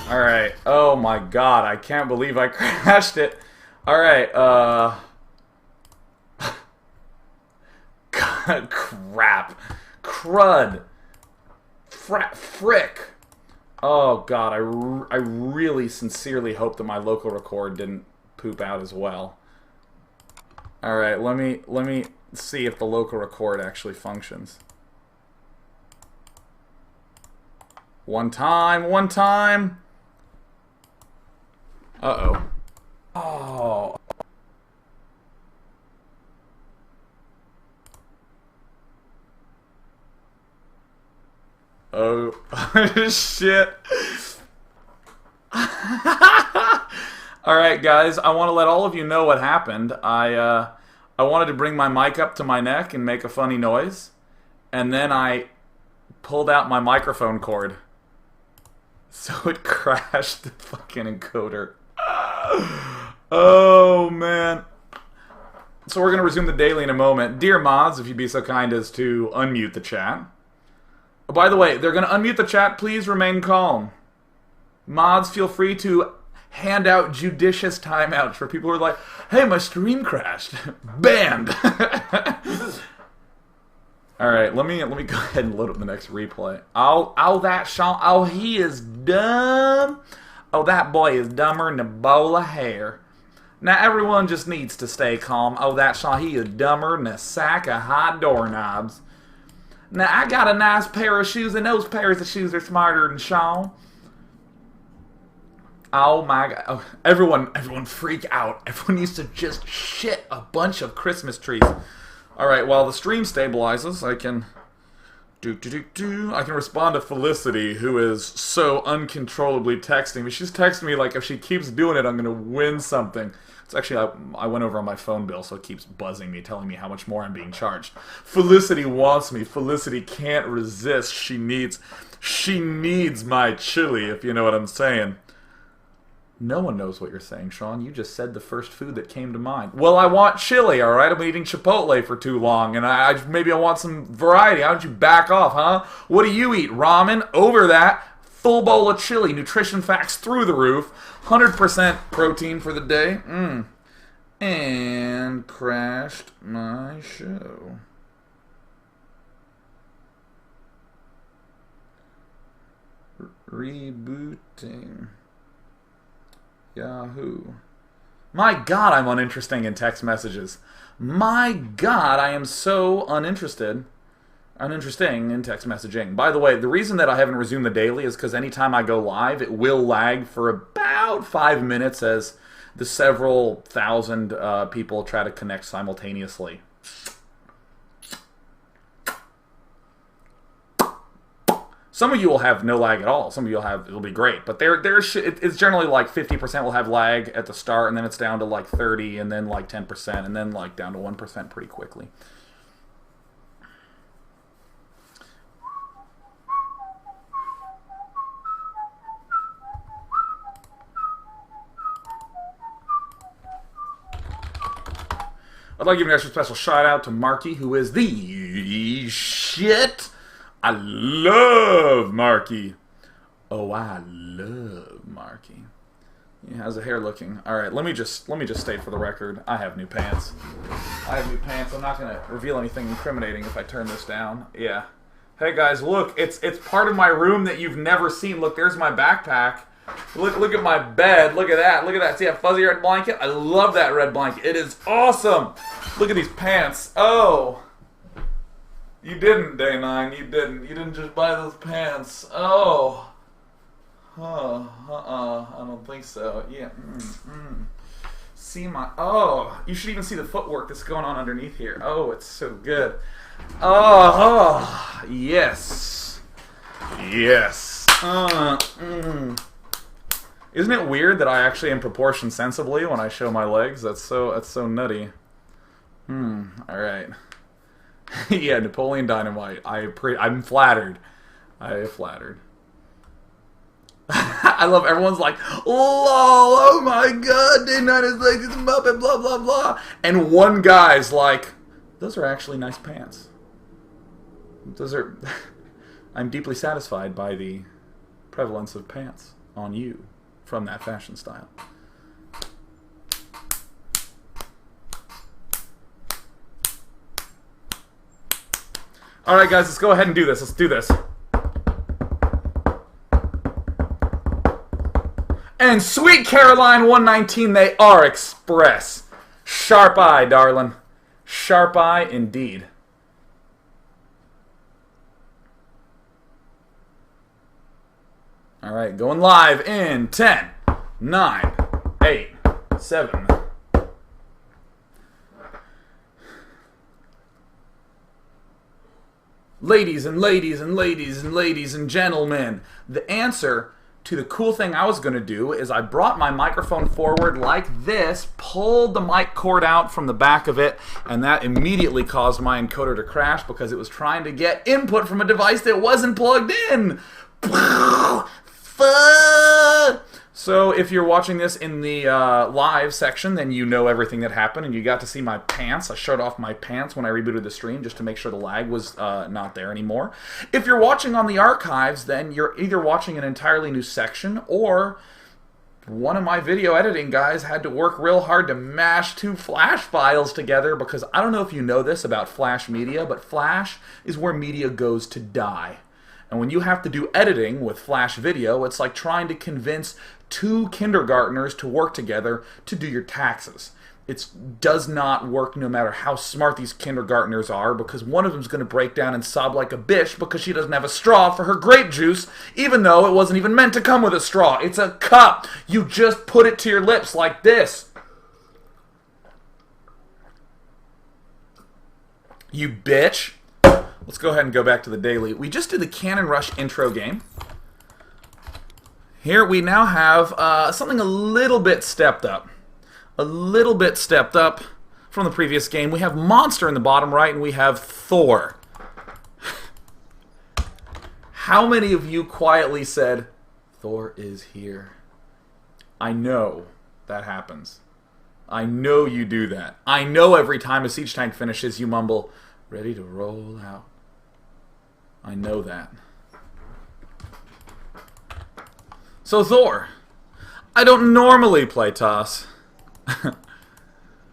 Alright. Oh my god, I can't believe I crashed it. Alright, crap. Crud. Frick. Oh god, I really sincerely hope that my local record didn't poop out as well. Alright, let me see if the local record actually functions. One time. Uh-oh. Oh. Oh. Shit. Alright, guys, I want to let all of you know what happened. I wanted to bring my mic up to my neck and make a funny noise, and then I pulled out my microphone cord. So it crashed the fucking encoder. Oh, man. So we're going to resume the daily in a moment. Dear mods, if you'd be so kind as to unmute the chat. Oh, by the way, they're going to unmute the chat. Please remain calm. Mods, feel free to hand out judicious timeouts for people who are like, hey, my stream crashed. Banned. Alright, let me go ahead and load up the next replay. Oh, that Sean. Oh, he is dumb. Oh, that boy is dumber than a bowl of hair. Now, everyone just needs to stay calm. Oh, that Sean. He is dumber than a sack of hot doorknobs. Now, I got a nice pair of shoes, and those pairs of shoes are smarter than Sean. Oh my god. Oh, everyone freak out. Everyone needs to just shit a bunch of Christmas trees. Alright, while the stream stabilizes, I can respond to Felicity, who is so uncontrollably texting me. She's texting me like if she keeps doing it, I'm gonna win something. It's actually, I went over on my phone bill, so it keeps buzzing me, telling me how much more I'm being charged. Felicity wants me. Felicity can't resist. She needs my chili, if you know what I'm saying. No one knows what you're saying, Sean. You just said the first food that came to mind. Well, I want chili, alright? I've been eating Chipotle for too long, and maybe I want some variety. How don't you back off, huh? What do you eat? Ramen? Over that. Full bowl of chili. Nutrition facts through the roof. 100% protein for the day. And crashed my show. Rebooting. Yahoo. My god, I'm uninteresting in text messages. My god, I am so uninteresting in text messaging. By the way, the reason that I haven't resumed the daily is because anytime I go live, it will lag for about 5 minutes as the several thousand people try to connect simultaneously. Some of you will have no lag at all. Some of you it'll be great. But it's generally like 50% will have lag at the start, and then it's down to like 30, and then like 10%, and then like down to 1% pretty quickly. I'd like to give an extra special shout out to Marky, who is the shit. I love Marky. Oh, I love Marky. Yeah, how's the hair looking? All right, let me just state for the record, I have new pants. I'm not gonna reveal anything incriminating if I turn this down. Yeah. Hey guys, look, it's part of my room that you've never seen. Look, there's my backpack. Look at my bed. Look at that. See that fuzzy red blanket? I love that red blanket. It is awesome. Look at these pants. Oh. You didn't, Day 9. You didn't. You didn't just buy those pants. Oh. I don't think so. Yeah. See my... Oh. You should even see the footwork that's going on underneath here. Oh, it's so good. Oh. Yes. Yes. Isn't it weird that I actually am proportioned sensibly when I show my legs? That's so nutty. Alright. Yeah, Napoleon Dynamite. I'm flattered. I flattered. I love everyone's like, lol, oh my god, Day 9 is like this Muppet, blah blah blah. And one guy's like, those are actually nice pants. Those are... I'm deeply satisfied by the prevalence of pants. on you from that fashion style. All right, guys, let's go ahead and do this. Let's do this. And Sweet Caroline 119, they are express. Sharp eye, darling. Sharp eye indeed. All right, going live in 10, 9, 8, 7. Ladies and ladies and ladies and ladies and gentlemen, the answer to the cool thing I was going to do is I brought my microphone forward like this, pulled the mic cord out from the back of it, and that immediately caused my encoder to crash because it was trying to get input from a device that wasn't plugged in. So if you're watching this in the live section, then you know everything that happened, and you got to see my pants. I showed off my pants when I rebooted the stream just to make sure the lag was not there anymore. If you're watching on the archives, then you're either watching an entirely new section, or one of my video editing guys had to work real hard to mash two Flash files together, because I don't know if you know this about Flash media, but Flash is where media goes to die. And when you have to do editing with Flash video, it's like trying to convince two kindergartners to work together to do your taxes. It does not work no matter how smart these kindergartners are, because one of them's going to break down and sob like a bitch because she doesn't have a straw for her grape juice, even though it wasn't even meant to come with a straw. It's a cup. You just put it to your lips like this. You bitch. Let's go ahead and go back to the daily. We just did the Cannon Rush intro game. Here we now have something a little bit stepped up. A little bit stepped up from the previous game. We have Monster in the bottom right, and we have Thor. How many of you quietly said, Thor is here? I know that happens. I know you do that. I know every time a siege tank finishes, you mumble, ready to roll out. I know that. So Thor, I don't normally play toss,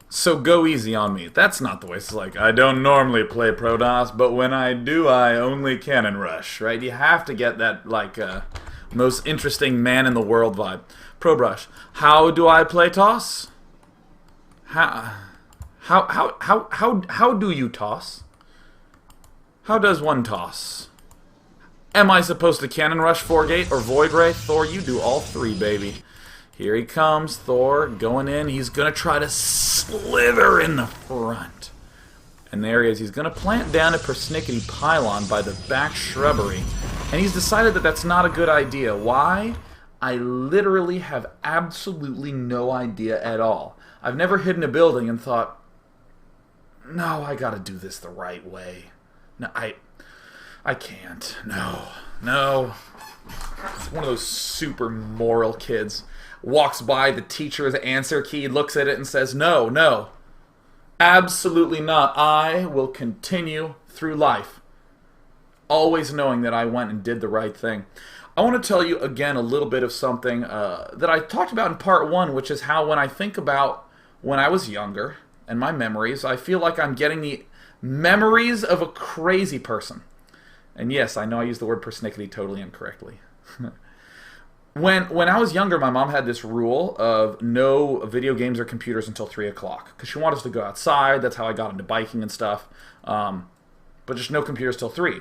so go easy on me. That's not the way. It's like, I don't normally play pro toss, but when I do, I only cannon rush, right? You have to get that, like, most interesting man in the world vibe. Pro brush. How do I play toss? How do you toss? How does one toss? Am I supposed to cannon rush 4-gate or void ray? Thor, you do all three, baby. Here he comes, Thor, going in. He's going to try to slither in the front. And there he is. He's going to plant down a persnickety pylon by the back shrubbery. And he's decided that that's not a good idea. Why? I literally have absolutely no idea at all. I've never hidden a building and thought, no, I got to do this the right way. No, I can't. No. It's one of those super moral kids. Walks by the teacher's answer key, looks at it and says, no. Absolutely not. I will continue through life, always knowing that I went and did the right thing. I want to tell you again a little bit of something that I talked about in part 1, which is how when I think about when I was younger and my memories, I feel like I'm getting the memories of a crazy person. And yes, I know I used the word persnickety totally incorrectly. When I was younger, my mom had this rule of no video games or computers until 3 o'clock. Because she wanted us to go outside. That's how I got into biking and stuff. But just no computers till 3.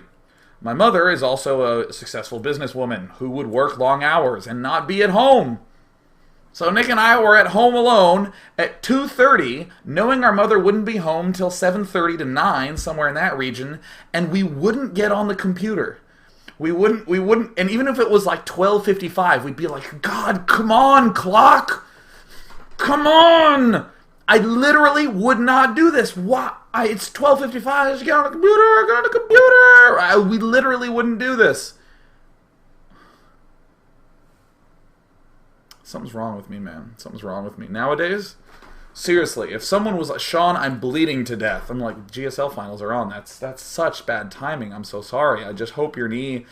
My mother is also a successful businesswoman who would work long hours and not be at home. So Nick and I were at home alone at 2:30, knowing our mother wouldn't be home till 7:30 to 9, somewhere in that region, and we wouldn't get on the computer. We wouldn't, and even if it was like 12:55, we'd be like, God, come on, clock! Come on! I literally would not do this. Why? It's 12:55, I just get on the computer, we literally wouldn't do this. Something's wrong with me, man. Something's wrong with me. Nowadays, seriously, if someone was like, Sean, I'm bleeding to death, I'm like, GSL finals are on. That's such bad timing. I'm so sorry. I just hope your knee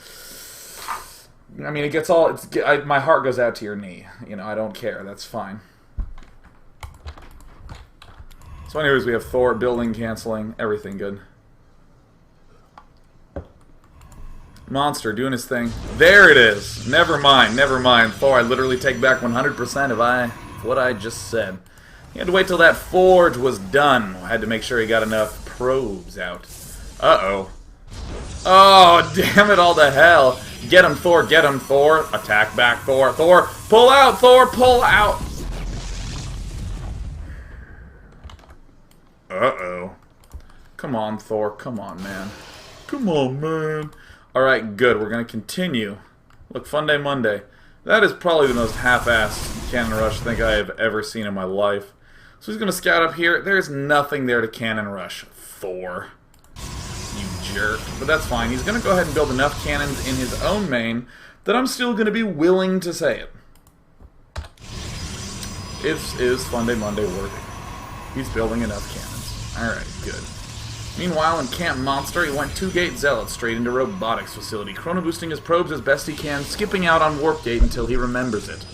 I mean, it gets all. My heart goes out to your knee. You know, I don't care. That's fine. So, anyways, we have Thor building, canceling, everything good. Monster doing his thing. There it is. Never mind. Never mind. Thor, I literally take back 100% of what I just said. He had to wait till that forge was done. I had to make sure he got enough probes out. Uh-oh. Oh, damn it all to hell. Get him, Thor. Get him, Thor. Attack back, Thor. Thor, pull out, Thor. Pull out. Uh-oh. Come on, Thor. Come on, man. Come on, man. Alright, good. We're going to continue. Look, Funday Monday. That is probably the most half-assed cannon rush I think I have ever seen in my life. So he's going to scout up here. There's nothing there to cannon rush. Thor. You jerk. But that's fine. He's going to go ahead and build enough cannons in his own main that I'm still going to be willing to say it. Is Funday Monday worthy? He's building enough cannons. Alright, good. Meanwhile, in Camp Monster, he went 2-gate Zealot straight into Robotics Facility, chrono boosting his probes as best he can, skipping out on Warp Gate until he remembers it.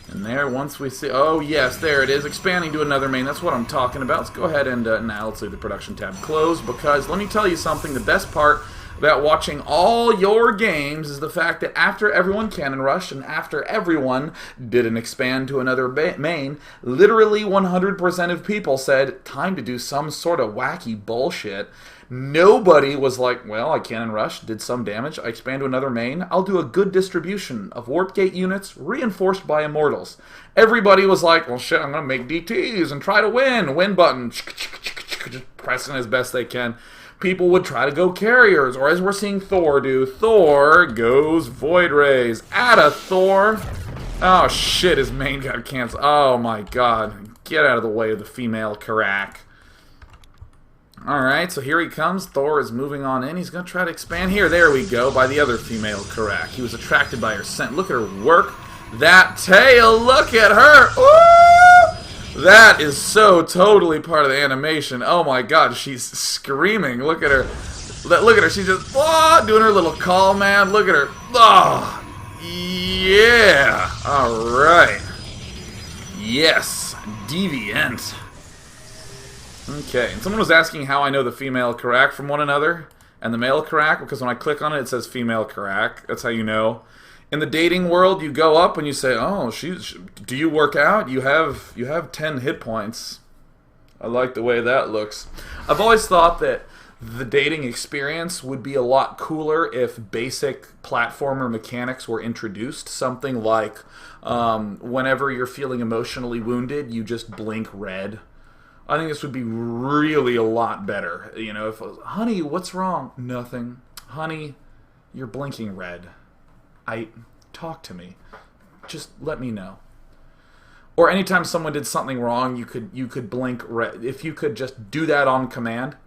And there, once we see... Oh, yes, there it is, expanding to another main. That's what I'm talking about. Let's go ahead and... now, let's leave the production tab closed, because let me tell you something. The best part about watching all your games is the fact that after everyone cannon rushed and after everyone didn't expand to another main, literally 100% of people said, time to do some sort of wacky bullshit. Nobody was like, well, I cannon rushed, did some damage, I expand to another main, I'll do a good distribution of Warp Gate units reinforced by Immortals. Everybody was like, well, shit, I'm going to make DTs and try to win. Win button. Just pressing as best they can. People would try to go carriers, or as we're seeing Thor do, Thor goes Void Rays. Atta Thor! Oh shit, his main got canceled. Oh my god. Get out of the way of the female Karak. Alright, so here he comes. Thor is moving on in. He's going to try to expand here. There we go, by the other female Karak. He was attracted by her scent. Look at her work. That tail, look at her! Ooh! That is so totally part of the animation. Oh my god, she's screaming. Look at her. Look at her. She's just doing her little call, man. Look at her. Oh, yeah. All right. Yes. Deviant. Okay. And someone was asking how I know the female Karak from one another and the male Karak, because when I click on it, it says female Karak. That's how you know. In the dating world, you go up and you say, "Oh, do you work out? You have 10 hit points." I like the way that looks. I've always thought that the dating experience would be a lot cooler if basic platformer mechanics were introduced. Something like whenever you're feeling emotionally wounded, you just blink red. I think this would be really a lot better. You know, if honey, what's wrong? Nothing. Honey, you're blinking red. Talk to me. Just let me know. Or anytime someone did something wrong, you could blink red. If you could just do that on command.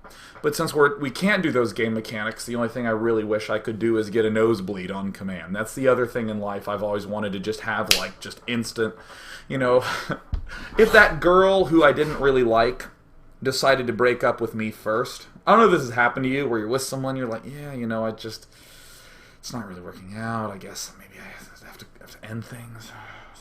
But since we can't do those game mechanics, the only thing I really wish I could do is get a nosebleed on command. That's the other thing in life I've always wanted to just have, like, just instant, you know. If that girl who I didn't really like decided to break up with me first, I don't know if this has happened to you, where you're with someone, you're like, yeah, you know, it's not really working out. I guess maybe I have to end things.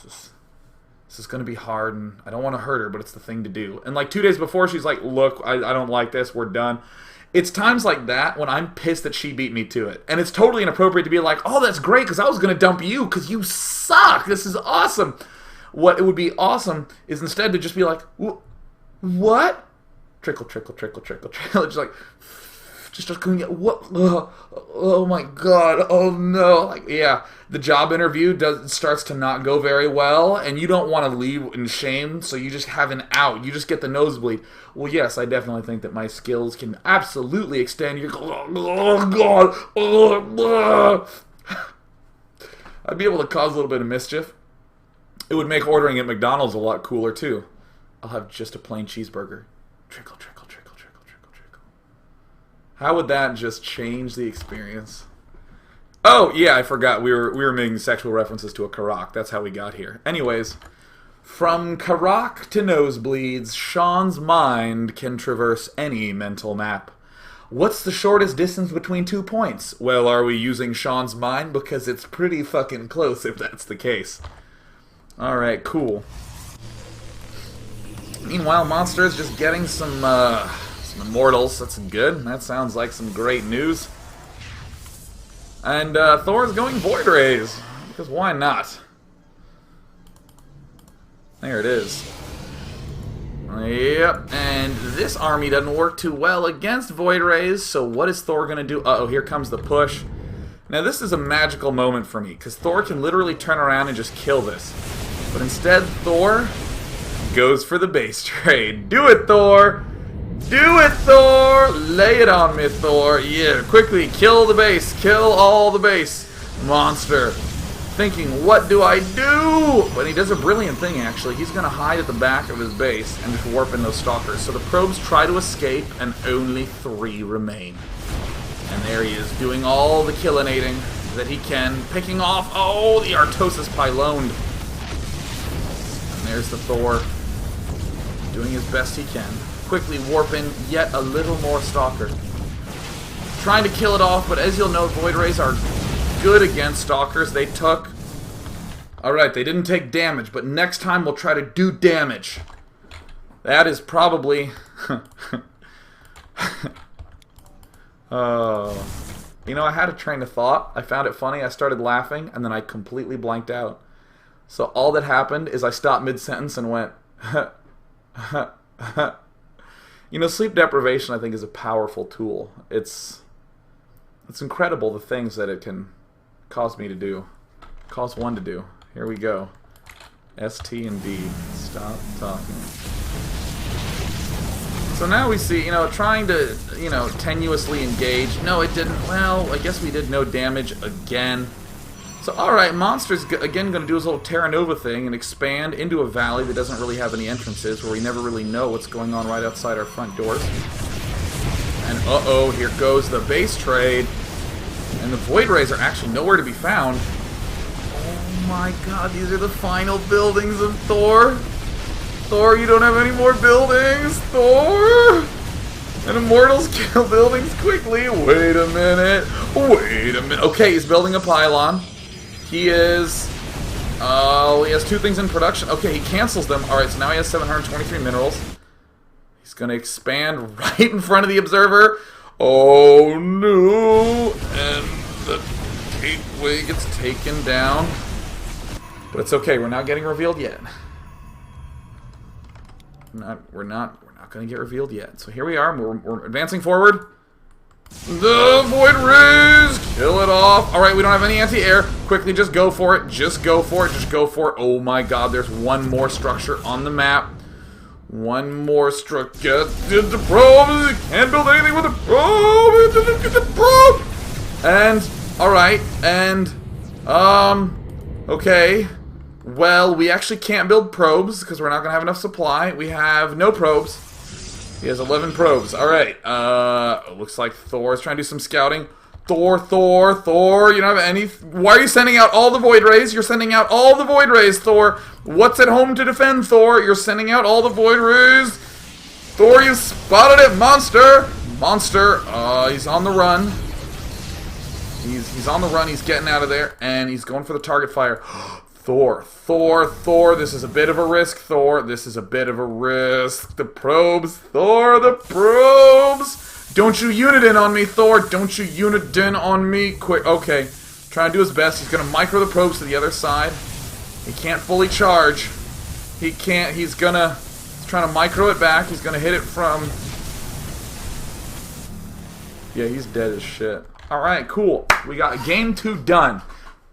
This is going to be hard, and I don't want to hurt her, but it's the thing to do. And like 2 days before, she's like, look, I don't like this. We're done. It's times like that when I'm pissed that she beat me to it. And it's totally inappropriate to be like, oh, that's great, because I was going to dump you, because you suck. This is awesome. What it would be awesome is instead to just be like, what? Trickle, trickle, trickle, trickle, trickle. Just like... Just going, what? Oh my god! Oh no! Like, yeah, the job interview starts to not go very well, and you don't want to leave in shame, so you just have an out. You just get the nosebleed. Well, yes, I definitely think that my skills can absolutely extend. You're oh god! I'd be able to cause a little bit of mischief. It would make ordering at McDonald's a lot cooler too. I'll have just a plain cheeseburger. Trickle, trickle. How would that just change the experience? Oh, yeah, I forgot. We were making sexual references to a Karak. That's how we got here. Anyways, from Karak to nosebleeds, Sean's mind can traverse any mental map. What's the shortest distance between 2 points? Well, are we using Sean's mind? Because it's pretty fucking close if that's the case. Alright, cool. Meanwhile, Monster is just getting some immortals. That's good. That sounds like some great news. And Thor is going Void Rays. Because why not? There it is. Yep, and this army doesn't work too well against Void Rays, so what is Thor going to do? Uh-oh, here comes the push. Now this is a magical moment for me, because Thor can literally turn around and just kill this. But instead, Thor goes for the base trade. Do it, Thor! Do it, Thor! Lay it on me, Thor. Yeah, quickly, kill the base. Kill all the base. Monster. Thinking, what do I do? But he does a brilliant thing, actually. He's going to hide at the back of his base and just warp in those stalkers. So the probes try to escape, and only 3 remain. And there he is, doing all the killinating that he can, picking off, oh, the Artosis Pyloned. And there's the Thor, doing his best he can. Quickly warping yet a little more stalker. Trying to kill it off, but as you'll know, Void Rays are good against stalkers. They took... Alright, they didn't take damage, but next time we'll try to do damage. That is probably... You know, I had a train of thought. I found it funny. I started laughing, and then I completely blanked out. So all that happened is I stopped mid-sentence and went... You know, sleep deprivation, I think, is a powerful tool. It's incredible the things that it can cause me to do. Cause one to do. Here we go. S, T, and D. Stop talking. So now we see, you know, trying to, you know, tenuously engage. No, it didn't. Well, I guess we did no damage again. So, alright, Monster's again going to do his little Terra Nova thing and expand into a valley that doesn't really have any entrances, where we never really know what's going on right outside our front doors. And uh-oh, here goes the base trade. And the Void Rays are actually nowhere to be found. Oh my god, these are the final buildings of Thor. Thor, you don't have any more buildings, Thor! And Immortals kill buildings quickly. Wait a minute. Wait a minute. Okay, he's building a pylon. He is... Oh, he has 2 things in production. Okay, he cancels them. Alright, so now he has 723 minerals. He's going to expand right in front of the Observer. Oh, no. And the gateway gets taken down. But it's okay. We're not getting revealed yet. We're not going to get revealed yet. So here we are. We're advancing forward. The Void Rays! Kill it off. Alright, we don't have any anti-air. Quickly, just go for it. Just go for it. Just go for it. Oh my god, there's one more structure on the map. One more structure. Get the probe! Can't build anything with the probe! Get the probe! And, alright, and, okay. Well, we actually can't build probes, because we're not going to have enough supply. We have no probes. He has 11 probes. Alright, looks like Thor is trying to do some scouting. Thor, you don't have any... Why are you sending out all the Void Rays? You're sending out all the Void Rays, Thor. What's at home to defend, Thor? You're sending out all the Void Rays. Thor, you spotted it, Monster. Monster, he's on the run. He's on the run, he's getting out of there, and he's going for the target fire. Thor, this is a bit of a risk, Thor. This is a bit of a risk. The probes, Thor, the probes. Don't you unit in on me, Thor. Don't you unit in on me. Quick, okay. Trying to do his best. He's going to micro the probes to the other side. He can't fully charge. He can't. He's trying to micro it back. He's going to hit it from... Yeah, he's dead as shit. Alright, cool. We got game 2 done.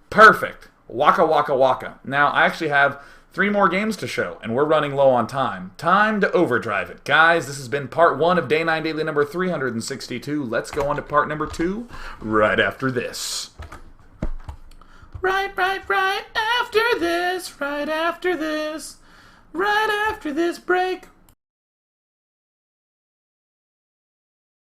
Perfect. Waka waka waka. Now, I actually have 3 more games to show, and we're running low on time. Time to overdrive it. Guys, this has been part 1 of Day 9 Daily number 362. Let's go on to part number 2 right after this. Right after this. Right after this break.